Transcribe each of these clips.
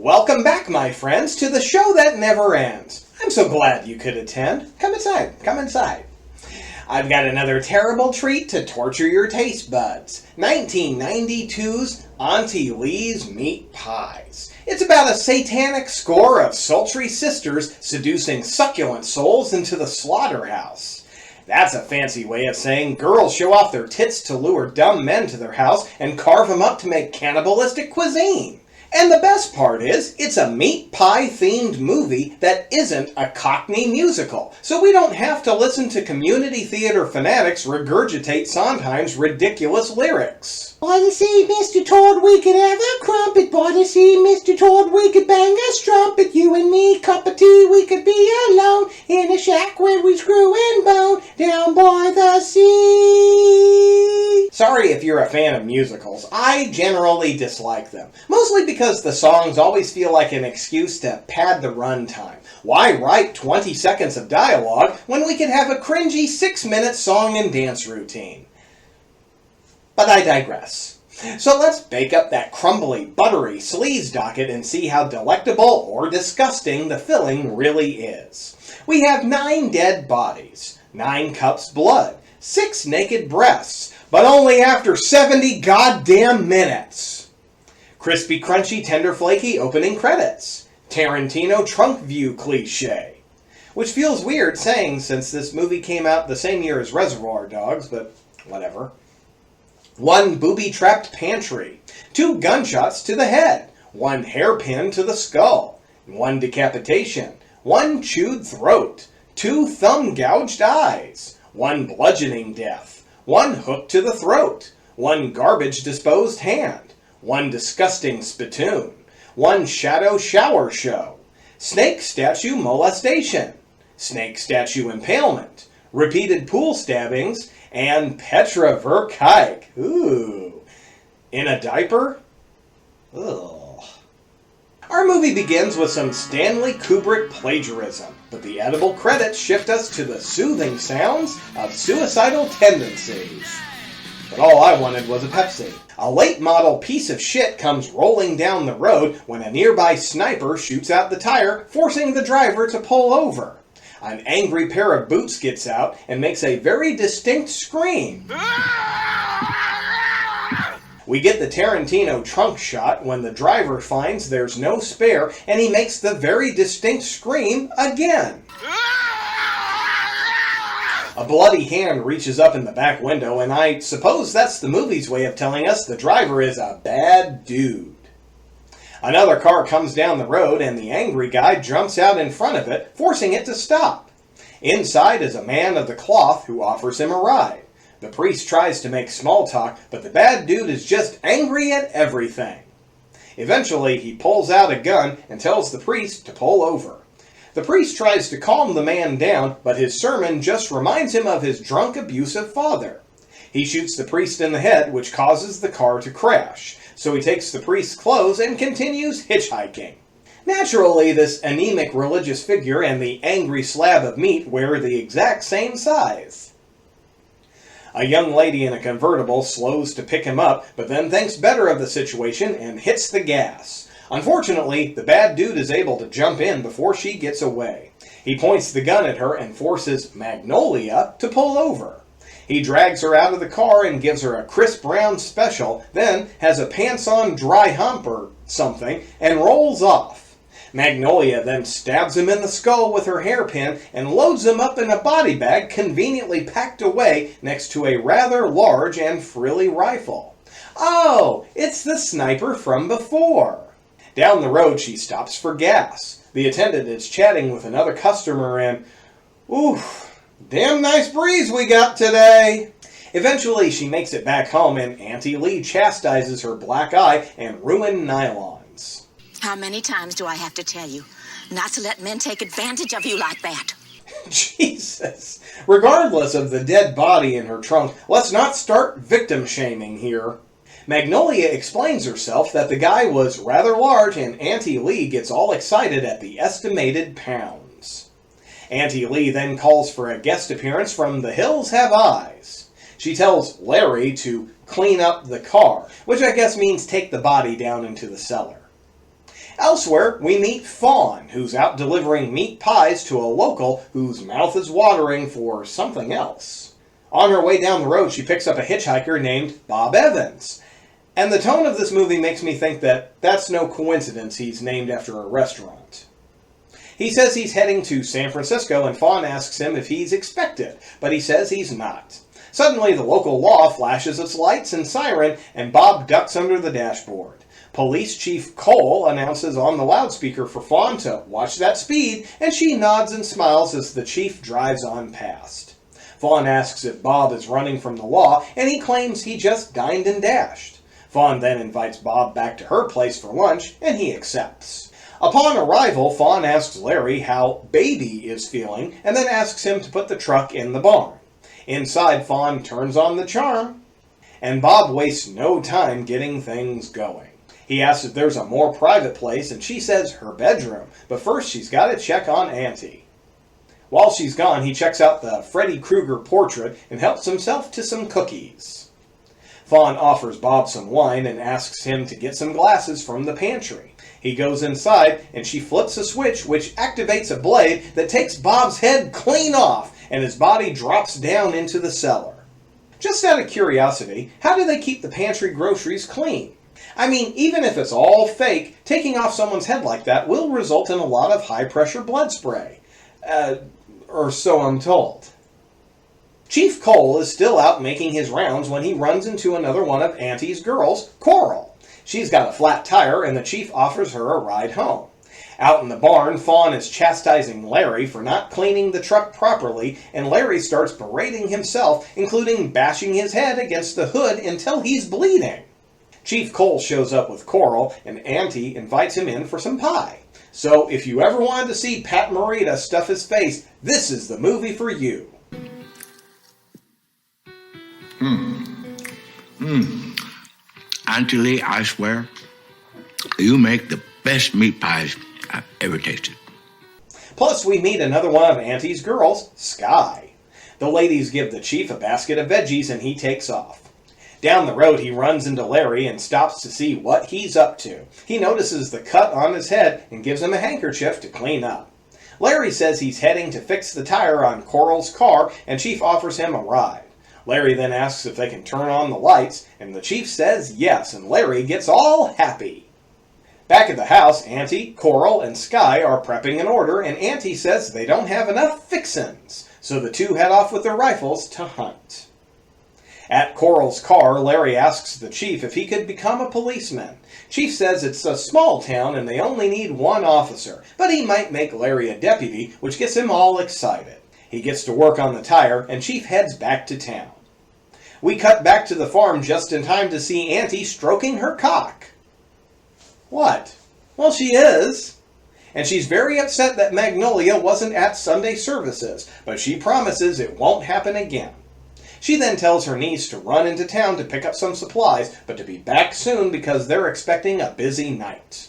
Welcome back, my friends, to the show that never ends. I'm so glad you could attend. Come inside, come inside. I've got another terrible treat to torture your taste buds. 1992's Auntie Lee's Meat Pies. It's about a satanic score of sultry sisters seducing succulent souls into the slaughterhouse. That's a fancy way of saying girls show off their tits to lure dumb men to their house and carve them up to make cannibalistic cuisine. And the best part is, it's a meat pie themed movie that isn't a Cockney musical, so we don't have to listen to community theater fanatics regurgitate Sondheim's ridiculous lyrics. By the sea, Mr. Todd, we could have a crumpet. By the sea, Mr. Todd, we could bang a strumpet. You and me, cup of tea, we could be alone in a shack where we screw and bone down by the sea. Sorry if you're a fan of musicals. I generally dislike them, mostly because the songs always feel like an excuse to pad the runtime. Why write 20 seconds of dialogue when we could have a cringy 6-minute song and dance routine? But I digress. So let's bake up that crumbly, buttery sleaze docket and see how delectable or disgusting the filling really is. We have 9 dead bodies, 9 cups blood, 6 naked breasts, but only after 70 goddamn minutes. Crispy, crunchy, tender, flaky opening credits. Tarantino trunk view cliche. Which feels weird saying since this movie came out the same year as Reservoir Dogs, but whatever. 1 booby-trapped pantry, 2 gunshots to the head, 1 hairpin to the skull, 1 decapitation, 1 chewed throat, 2 thumb-gouged eyes, 1 bludgeoning death, 1 hook to the throat, 1 garbage-disposed hand, 1 disgusting spittoon, 1 shadow shower show, snake statue molestation, snake statue impalement, repeated pool stabbings, and Petra Verkijk. Ooh. In a diaper? Ugh. Our movie begins with some Stanley Kubrick plagiarism, but the edible credits shift us to the soothing sounds of suicidal tendencies. But all I wanted was a Pepsi. A late model piece of shit comes rolling down the road when a nearby sniper shoots out the tire, forcing the driver to pull over. An angry pair of boots gets out and makes a very distinct scream. We get the Tarantino trunk shot when the driver finds there's no spare and he makes the very distinct scream again. A bloody hand reaches up in the back window, and I suppose that's the movie's way of telling us the driver is a bad dude. Another car comes down the road and the angry guy jumps out in front of it, forcing it to stop. Inside is a man of the cloth who offers him a ride. The priest tries to make small talk, but the bad dude is just angry at everything. Eventually, he pulls out a gun and tells the priest to pull over. The priest tries to calm the man down, but his sermon just reminds him of his drunk, abusive father. He shoots the priest in the head, which causes the car to crash. So he takes the priest's clothes and continues hitchhiking. Naturally, this anemic religious figure and the angry slab of meat wear the exact same size. A young lady in a convertible slows to pick him up, but then thinks better of the situation and hits the gas. Unfortunately, the bad dude is able to jump in before she gets away. He points the gun at her and forces Magnolia to pull over. He drags her out of the car and gives her a Chris Brown special, then has a pants-on dry hump or something, and rolls off. Magnolia then stabs him in the skull with her hairpin and loads him up in a body bag conveniently packed away next to a rather large and frilly rifle. Oh, it's the sniper from before. Down the road she stops for gas. The attendant is chatting with another customer and, oof, damn nice breeze we got today. Eventually, she makes it back home and Auntie Lee chastises her black eye and ruined nylons. How many times do I have to tell you not to let men take advantage of you like that? Jesus. Regardless of the dead body in her trunk, let's not start victim shaming here. Magnolia explains herself that the guy was rather large and Auntie Lee gets all excited at the estimated pounds. Auntie Lee then calls for a guest appearance from The Hills Have Eyes. She tells Larry to clean up the car, which I guess means take the body down into the cellar. Elsewhere, we meet Fawn, who's out delivering meat pies to a local whose mouth is watering for something else. On her way down the road, she picks up a hitchhiker named Bob Evans. And the tone of this movie makes me think that that's no coincidence he's named after a restaurant. He says he's heading to San Francisco, and Fawn asks him if he's expected, but he says he's not. Suddenly, the local law flashes its lights and siren, and Bob ducks under the dashboard. Police Chief Cole announces on the loudspeaker for Fawn to watch that speed, and she nods and smiles as the chief drives on past. Fawn asks if Bob is running from the law, and he claims he just dined and dashed. Fawn then invites Bob back to her place for lunch, and he accepts. Upon arrival, Fawn asks Larry how Baby is feeling, and then asks him to put the truck in the barn. Inside, Fawn turns on the charm, and Bob wastes no time getting things going. He asks if there's a more private place, and she says her bedroom, but first she's got to check on Auntie. While she's gone, he checks out the Freddy Krueger portrait and helps himself to some cookies. Fawn offers Bob some wine and asks him to get some glasses from the pantry. He goes inside, and she flips a switch which activates a blade that takes Bob's head clean off, and his body drops down into the cellar. Just out of curiosity, how do they keep the pantry groceries clean? I mean, even if it's all fake, taking off someone's head like that will result in a lot of high-pressure blood spray. Or so I'm told. Chief Cole is still out making his rounds when he runs into another one of Auntie's girls, Coral. She's got a flat tire, and the chief offers her a ride home. Out in the barn, Fawn is chastising Larry for not cleaning the truck properly, and Larry starts berating himself, including bashing his head against the hood until he's bleeding. Chief Cole shows up with Coral, and Auntie invites him in for some pie. So if you ever wanted to see Pat Morita stuff his face, this is the movie for you. Auntie Lee, I swear, you make the best meat pies I've ever tasted. Plus, we meet another one of Auntie's girls, Sky. The ladies give the chief a basket of veggies, and he takes off. Down the road, he runs into Larry and stops to see what he's up to. He notices the cut on his head and gives him a handkerchief to clean up. Larry says he's heading to fix the tire on Coral's car, and Chief offers him a ride. Larry then asks if they can turn on the lights, and the chief says yes, and Larry gets all happy. Back at the house, Auntie, Coral, and Sky are prepping an order, and Auntie says they don't have enough fixins, so the two head off with their rifles to hunt. At Coral's car, Larry asks the chief if he could become a policeman. Chief says it's a small town and they only need one officer, but he might make Larry a deputy, which gets him all excited. He gets to work on the tire, and Chief heads back to town. We cut back to the farm just in time to see Auntie stroking her cock. What? Well, she is. And she's very upset that Magnolia wasn't at Sunday services, but she promises it won't happen again. She then tells her niece to run into town to pick up some supplies, but to be back soon because they're expecting a busy night.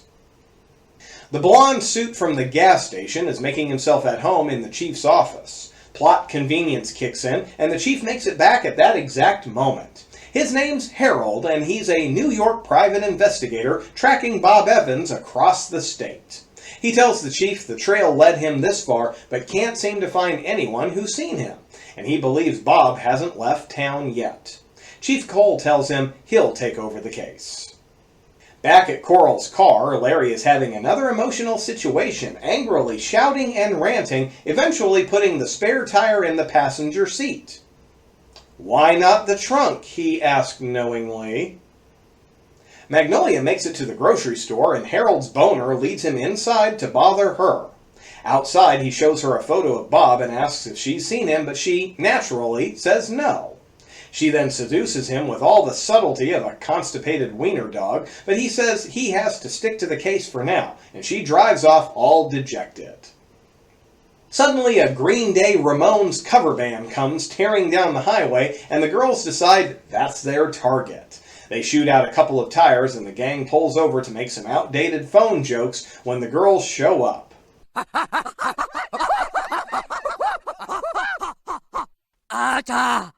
The blonde suit from the gas station is making himself at home in the chief's office. Plot convenience kicks in, and the chief makes it back at that exact moment. His name's Harold, and he's a New York private investigator tracking Bob Evans across the state. He tells the chief the trail led him this far, but can't seem to find anyone who's seen him, and he believes Bob hasn't left town yet. Chief Cole tells him he'll take over the case. Back at Coral's car, Larry is having another emotional situation, angrily shouting and ranting, eventually putting the spare tire in the passenger seat. "Why not the trunk?" he asked knowingly. Magnolia makes it to the grocery store, and Harold's boner leads him inside to bother her. Outside, he shows her a photo of Bob and asks if she's seen him, but she, naturally, says no. She then seduces him with all the subtlety of a constipated wiener dog, but he says he has to stick to the case for now, and she drives off all dejected. Suddenly, a Green Day Ramones cover band comes tearing down the highway, and the girls decide that's their target. They shoot out a couple of tires, and the gang pulls over to make some outdated phone jokes when the girls show up. Ata!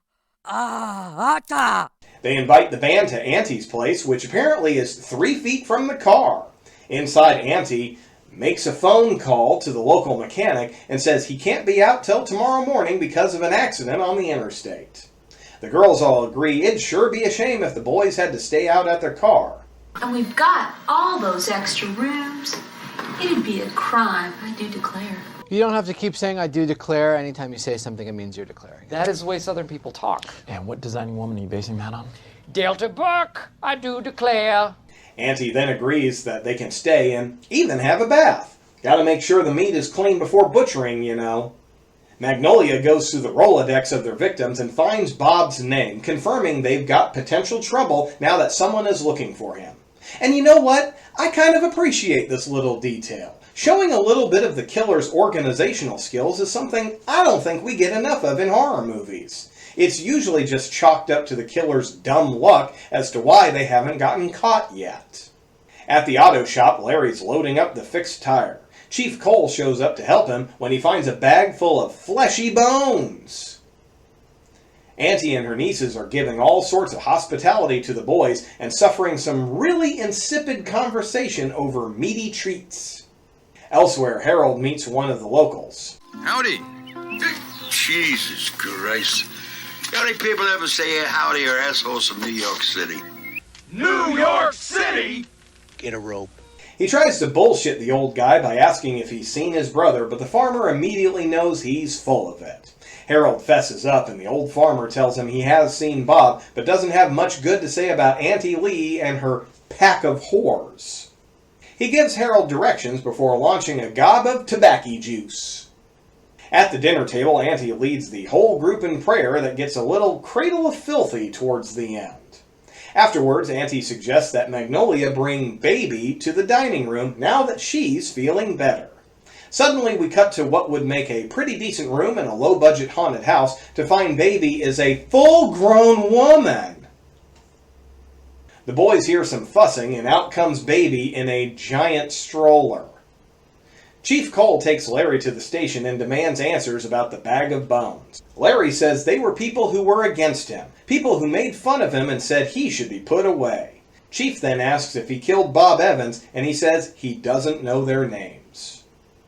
Ata! They invite the band to Auntie's place, which apparently is 3 feet from the car. Inside, Auntie makes a phone call to the local mechanic and says he can't be out till tomorrow morning because of an accident on the interstate. The girls all agree it'd sure be a shame if the boys had to stay out at their car. And we've got all those extra rooms. It'd be a crime, I do declare. You don't have to keep saying I do declare. Anytime you say something, it means you're declaring. That is the way Southern people talk. And what designing woman are you basing that on? Delta Buck, I do declare. Auntie then agrees that they can stay and even have a bath. Gotta make sure the meat is clean before butchering, you know. Magnolia goes through the Rolodex of their victims and finds Bob's name, confirming they've got potential trouble now that someone is looking for him. And you know what? I kind of appreciate this little detail. Showing a little bit of the killer's organizational skills is something I don't think we get enough of in horror movies. It's usually just chalked up to the killer's dumb luck as to why they haven't gotten caught yet. At the auto shop, Larry's loading up the fixed tire. Chief Cole shows up to help him when he finds a bag full of fleshy bones. Auntie and her nieces are giving all sorts of hospitality to the boys and suffering some really insipid conversation over meaty treats. Elsewhere, Harold meets one of the locals. Howdy. Jesus Christ. How many people ever say howdy or assholes from New York City? New York City? Get a rope. He tries to bullshit the old guy by asking if he's seen his brother, but the farmer immediately knows he's full of it. Harold fesses up, and the old farmer tells him he has seen Bob, but doesn't have much good to say about Auntie Lee and her pack of whores. He gives Harold directions before launching a gob of tobacco juice. At the dinner table, Auntie leads the whole group in prayer that gets a little cradle of filthy towards the end. Afterwards, Auntie suggests that Magnolia bring Baby to the dining room now that she's feeling better. Suddenly, we cut to what would make a pretty decent room in a low-budget haunted house to find Baby is a full-grown woman. The boys hear some fussing, and out comes Baby in a giant stroller. Chief Cole takes Larry to the station and demands answers about the bag of bones. Larry says they were people who were against him, people who made fun of him and said he should be put away. Chief then asks if he killed Bob Evans, and he says he doesn't know their names.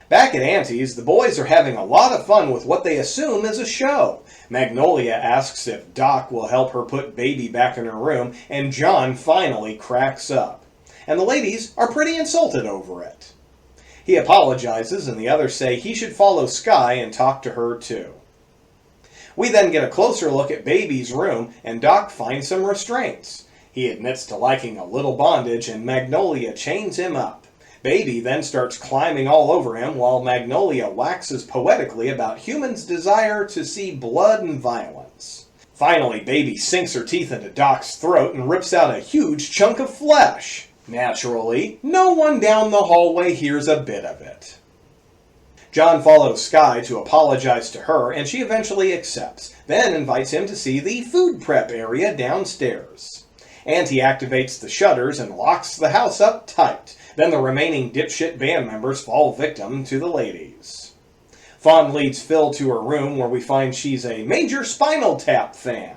Back at Auntie's, the boys are having a lot of fun with what they assume is a show. Magnolia asks if Doc will help her put Baby back in her room, and John finally cracks up. And the ladies are pretty insulted over it. He apologizes, and the others say he should follow Sky and talk to her too. We then get a closer look at Baby's room, and Doc finds some restraints. He admits to liking a little bondage, and Magnolia chains him up. Baby then starts climbing all over him, while Magnolia waxes poetically about humans' desire to see blood and violence. Finally, Baby sinks her teeth into Doc's throat and rips out a huge chunk of flesh. Naturally, no one down the hallway hears a bit of it. John follows Sky to apologize to her, and she eventually accepts, then invites him to see the food prep area downstairs. Auntie activates the shutters and locks the house up tight. Then the remaining dipshit band members fall victim to the ladies. Fawn leads Phil to her room, where we find she's a major Spinal Tap fan.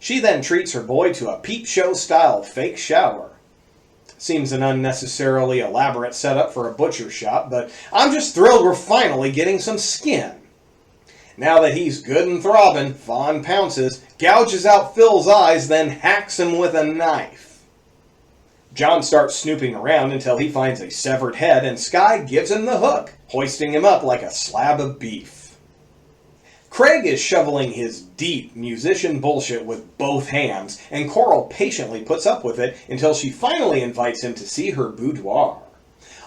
She then treats her boy to a peep show-style fake shower. Seems an unnecessarily elaborate setup for a butcher shop, but I'm just thrilled we're finally getting some skin. Now that he's good and throbbing, Fawn pounces, gouges out Phil's eyes, then hacks him with a knife. John starts snooping around until he finds a severed head, and Sky gives him the hook, hoisting him up like a slab of beef. Craig is shoveling his deep musician bullshit with both hands, and Coral patiently puts up with it until she finally invites him to see her boudoir.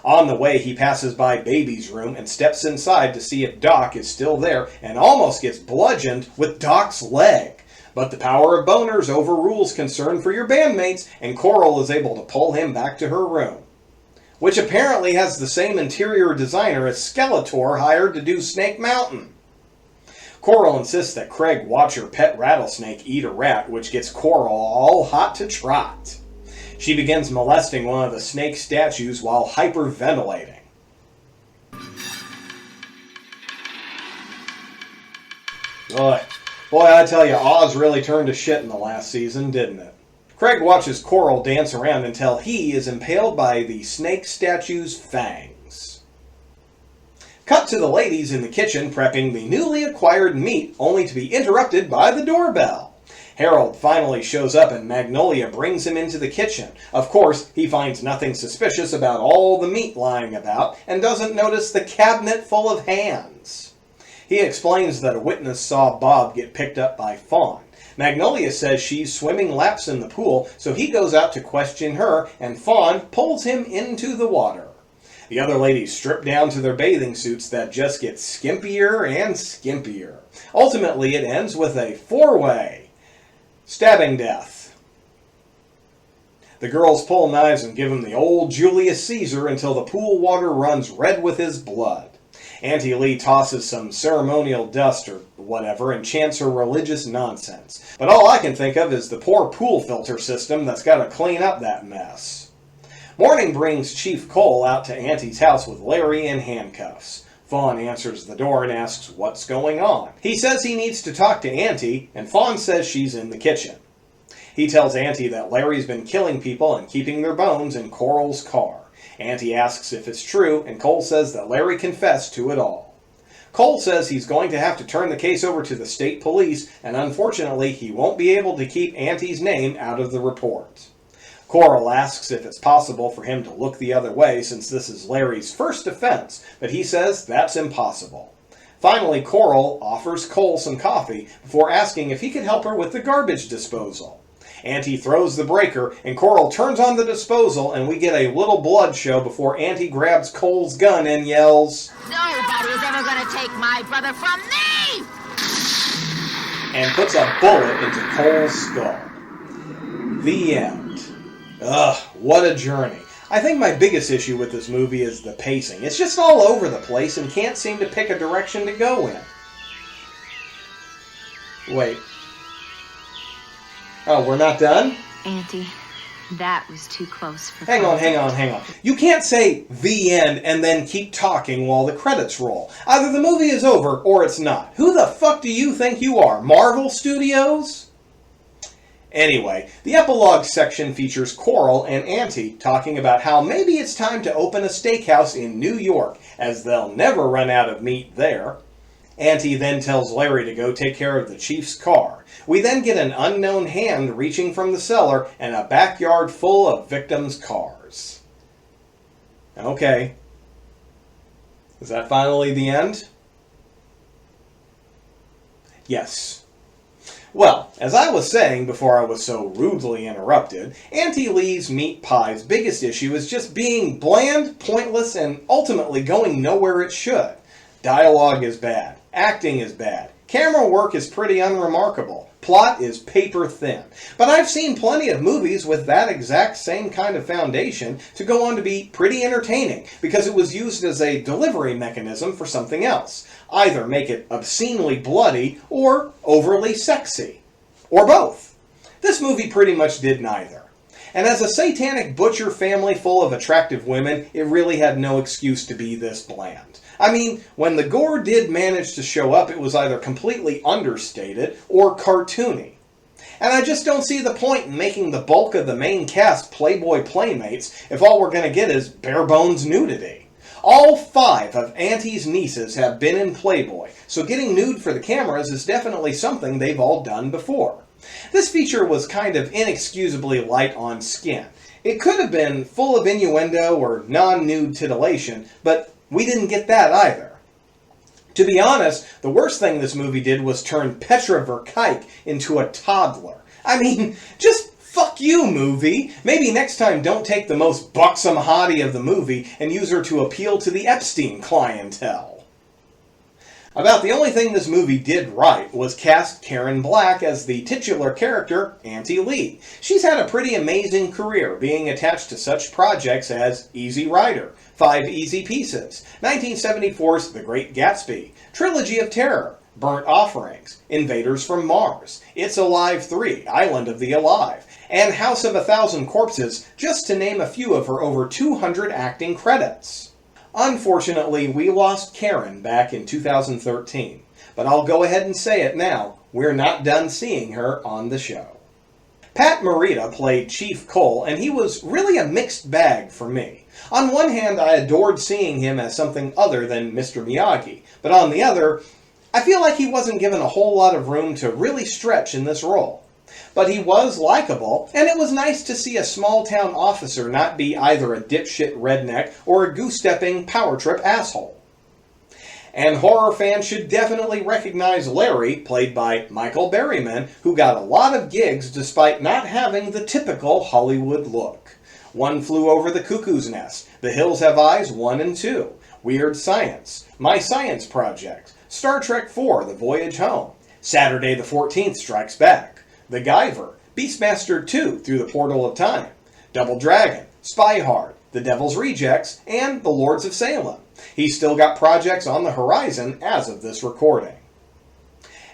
On the way, he passes by Baby's room and steps inside to see if Doc is still there, and almost gets bludgeoned with Doc's leg. But the power of boners overrules concern for your bandmates, and Coral is able to pull him back to her room, which apparently has the same interior designer as Skeletor hired to do Snake Mountain. Coral insists that Craig watch her pet rattlesnake eat a rat, which gets Coral all hot to trot. She begins molesting one of the snake statues while hyperventilating. Boy, I tell you, Oz really turned to shit in the last season, didn't it? Craig watches Coral dance around until he is impaled by the snake statue's fangs. Cut to the ladies in the kitchen prepping the newly acquired meat, only to be interrupted by the doorbell. Harold finally shows up and Magnolia brings him into the kitchen. Of course, he finds nothing suspicious about all the meat lying about and doesn't notice the cabinet full of hands. He explains that a witness saw Bob get picked up by Fawn. Magnolia says she's swimming laps in the pool, so he goes out to question her, and Fawn pulls him into the water. The other ladies strip down to their bathing suits that just get skimpier and skimpier. Ultimately, it ends with a four-way stabbing death. The girls pull knives and give him the old Julius Caesar until the pool water runs red with his blood. Auntie Lee tosses some ceremonial dust or whatever and chants her religious nonsense. But all I can think of is the poor pool filter system that's got to clean up that mess. Morning brings Chief Cole out to Auntie's house with Larry in handcuffs. Fawn answers the door and asks what's going on. He says he needs to talk to Auntie, and Fawn says she's in the kitchen. He tells Auntie that Larry's been killing people and keeping their bones in Coral's car. Auntie asks if it's true, and Cole says that Larry confessed to it all. Cole says he's going to have to turn the case over to the state police, and unfortunately he won't be able to keep Auntie's name out of the report. Coral asks if it's possible for him to look the other way since this is Larry's first offense, but he says that's impossible. Finally, Coral offers Cole some coffee before asking if he could help her with the garbage disposal. Auntie throws the breaker, and Coral turns on the disposal, and we get a little blood show before Auntie grabs Cole's gun and yells, Nobody's ever gonna take my brother from me! and puts a bullet into Cole's skull. The end. Ugh, what a journey. I think my biggest issue with this movie is the pacing. It's just all over the place and can't seem to pick a direction to go in. Wait. Oh, we're not done? Auntie, that was too close for Hang on. You can't say the end and then keep talking while the credits roll. Either the movie is over or it's not. Who the fuck do you think you are, Marvel Studios? Anyway, the epilogue section features Coral and Auntie talking about how maybe it's time to open a steakhouse in New York, as they'll never run out of meat there. Auntie then tells Larry to go take care of the chief's car. We then get an unknown hand reaching from the cellar and a backyard full of victims' cars. Okay. Is that finally the end? Yes. Well, as I was saying before I was so rudely interrupted, Auntie Lee's Meat Pie's biggest issue is just being bland, pointless, and ultimately going nowhere it should. Dialogue is bad. Acting is bad. Camera work is pretty unremarkable. Plot is paper thin. But I've seen plenty of movies with that exact same kind of foundation to go on to be pretty entertaining because it was used as a delivery mechanism for something else. Either make it obscenely bloody or overly sexy. Or both. This movie pretty much did neither. And as a satanic butcher family full of attractive women, it really had no excuse to be this bland. I mean, when the gore did manage to show up, it was either completely understated or cartoony. And I just don't see the point in making the bulk of the main cast Playboy playmates if all we're going to get is bare-bones nudity. All 5 of Auntie's nieces have been in Playboy, so getting nude for the cameras is definitely something they've all done before. This feature was kind of inexcusably light on skin. It could have been full of innuendo or non-nude titillation, but we didn't get that either. To be honest, the worst thing this movie did was turn Petra Verkijk into a toddler. I mean, just fuck you, movie. Maybe next time don't take the most buxom hottie of the movie and use her to appeal to the Epstein clientele. About the only thing this movie did right was cast Karen Black as the titular character, Auntie Lee. She's had a pretty amazing career, being attached to such projects as Easy Rider, 5 Easy Pieces, 1974's The Great Gatsby, Trilogy of Terror, Burnt Offerings, Invaders from Mars, It's Alive 3, Island of the Alive, and House of a Thousand Corpses, just to name a few of her over 200 acting credits. Unfortunately, we lost Karen back in 2013, but I'll go ahead and say it now, we're not done seeing her on the show. Pat Morita played Chief Cole, and he was really a mixed bag for me. On one hand, I adored seeing him as something other than Mr. Miyagi, but on the other, I feel like he wasn't given a whole lot of room to really stretch in this role. But he was likable, and it was nice to see a small-town officer not be either a dipshit redneck or a goose-stepping power-trip asshole. And horror fans should definitely recognize Larry, played by Michael Berryman, who got a lot of gigs despite not having the typical Hollywood look. One Flew Over the Cuckoo's Nest, The Hills Have Eyes 1 and 2, Weird Science, My Science Project, Star Trek IV, The Voyage Home, Saturday the 14th Strikes Back, The Guyver, Beastmaster 2, Through the Portal of Time, Double Dragon, Spy Hard, The Devil's Rejects, and The Lords of Salem. He's still got projects on the horizon as of this recording.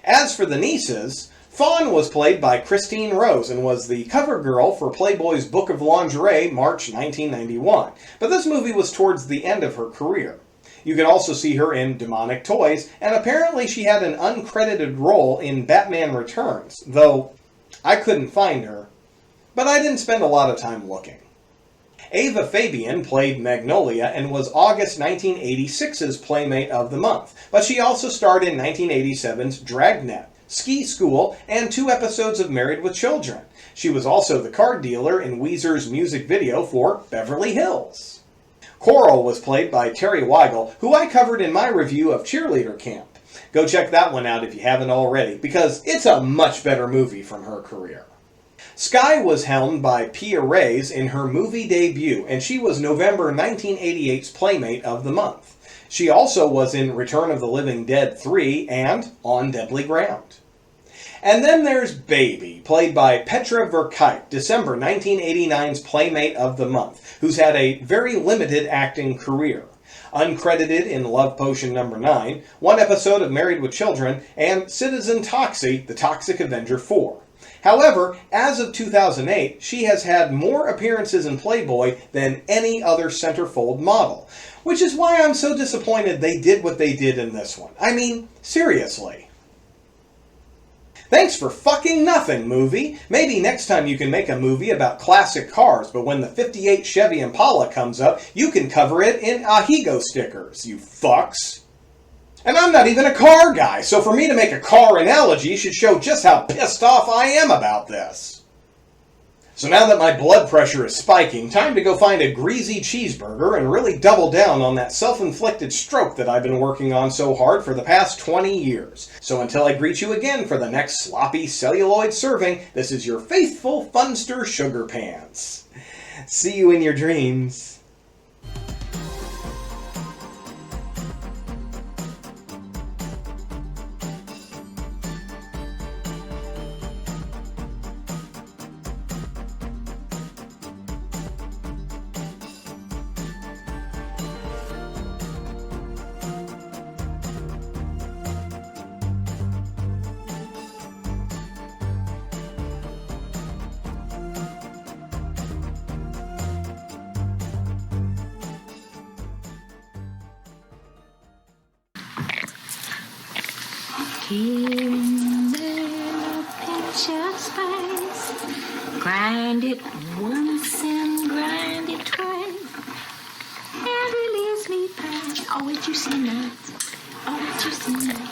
As for the nieces, Fawn was played by Christine Rose and was the cover girl for Playboy's Book of Lingerie, March 1991, but this movie was towards the end of her career. You can also see her in Demonic Toys, and apparently she had an uncredited role in Batman Returns, though I couldn't find her, but I didn't spend a lot of time looking. Ava Fabian played Magnolia and was August 1986's Playmate of the Month, but she also starred in 1987's Dragnet, Ski School, and 2 episodes of Married with Children. She was also the card dealer in Weezer's music video for Beverly Hills. Coral was played by Terry Weigel, who I covered in my review of Cheerleader Camp. Go check that one out if you haven't already, because it's a much better movie from her career. Skye was helmed by Pia Reyes in her movie debut, and she was November 1988's Playmate of the Month. She also was in Return of the Living Dead 3 and On Deadly Ground. And then there's Baby, played by Petra Verkuyt, December 1989's Playmate of the Month, who's had a very limited acting career. Uncredited in Love Potion No. 9, 1 episode of Married with Children, and Citizen Toxie, The Toxic Avenger 4. However, as of 2008, she has had more appearances in Playboy than any other centerfold model, which is why I'm so disappointed they did what they did in this one. I mean, seriously. Thanks for fucking nothing, movie. Maybe next time you can make a movie about classic cars, but when the 58 Chevy Impala comes up, you can cover it in Ahigo stickers, you fucks. And I'm not even a car guy, so for me to make a car analogy should show just how pissed off I am about this. So now that my blood pressure is spiking, time to go find a greasy cheeseburger and really double down on that self-inflicted stroke that I've been working on so hard for the past 20 years. So until I greet you again for the next sloppy celluloid serving, this is your faithful Funster Sugar Pants. See you in your dreams. In the picture space, grind it once and grind it twice, and release me past. Oh, what you see now? Oh, what you see now?